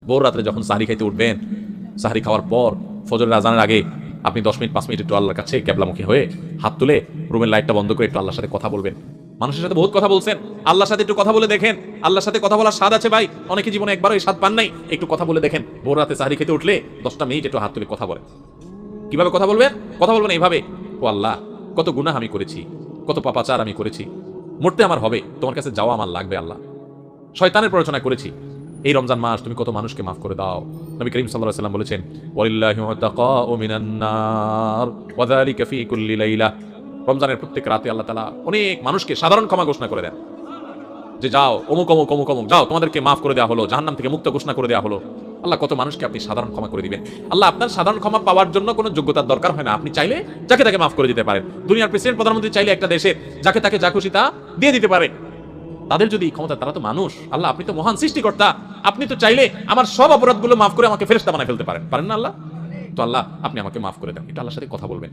ভোর রাত্রে যখন সাহরি খাইতে উঠবেন, সাহরি খাওয়ার পর ফজরের আজানের আগে আপনি 10 মিনিট 5 মিনিট একটু আল্লাহর কাছে ক্যাবলামুখী হয়ে হাত তুলে রুমের লাইটটা বন্ধ করে একটু আল্লাহর সাথে কথা বলবেন। মানুষের সাথে বহুত কথা বলছেন, আল্লাহর সাথে একটু কথা বলে দেখেন। আল্লাহর সাথে কথা বলার স্বাদ আছে ভাই, অনেকে জীবনে একবারও এই স্বাদ পান নাই। একটু কথা বলে দেখেন। ভোর রাতে সাহরি খেতে উঠলে 10টা মিনিট একটু হাত তুলে কথা বলেন। কিভাবে কথা বলবেন? কথা বলবেন এইভাবে, ও আল্লাহ, কত গুনাহ আমি করেছি, কত পাপাচার আমি করেছি, মরতে আমার হবে, তোমার কাছে যাওয়া আমার লাগবে আল্লাহ। শয়তানের প্ররোচনা করেছি, এই রমজান মাস তুমি কত মানুষকে মাফ করে দাও। নবী করিম সাল্লাল্লাহু আলাইহি ওয়াসাল্লাম বলেছেন, ওয়ালিল্লাহি মুতাকাউ মিনান নার ওয়া যালিকা ফি কুল্লি লাইলা। রমজানের প্রত্যেক রাতে আল্লাহ তাআলা অনেক মানুষকে সাধারণ ক্ষমা ঘোষণা করে দেন, যে যাও অমুক অমুক অমুক অমুক যাও, তোমাদেরকে মাফ করে দেওয়া হলো, জাহান্নাম থেকে মুক্ত ঘোষণা করে দেওয়া হলো। আল্লাহ কত মানুষকে আপনি সাধারণ ক্ষমা করে দিবেন। আল্লাহ আপনার সাধারণ ক্ষমা পাওয়ার জন্য কোনো যোগ্যতার দরকার হয় না, আপনি চাইলে যাকে তাকে মাফ করে দিতে পারেন। দুনিয়ার প্রেসিডেন্ট প্রধানমন্ত্রী চাইলে একটা দেশের যাকে তাকে যা খুশি তা দিয়ে দিতে পারে। তাদের যদি ক্ষমতা, তারা তো মানুষ। আল্লাহ আপনি তো মহান সৃষ্টিকর্তা, আপনি তো চাইলে আমার সব অপরাধগুলো মাফ করে আমাকে ফেরেশতা বানায় ফেলতে পারেন, পারেন না আল্লাহ? তো আল্লাহ আপনি আমাকে মাফ করে দেন। এটা আল্লাহর সাথে কথা বলবেন।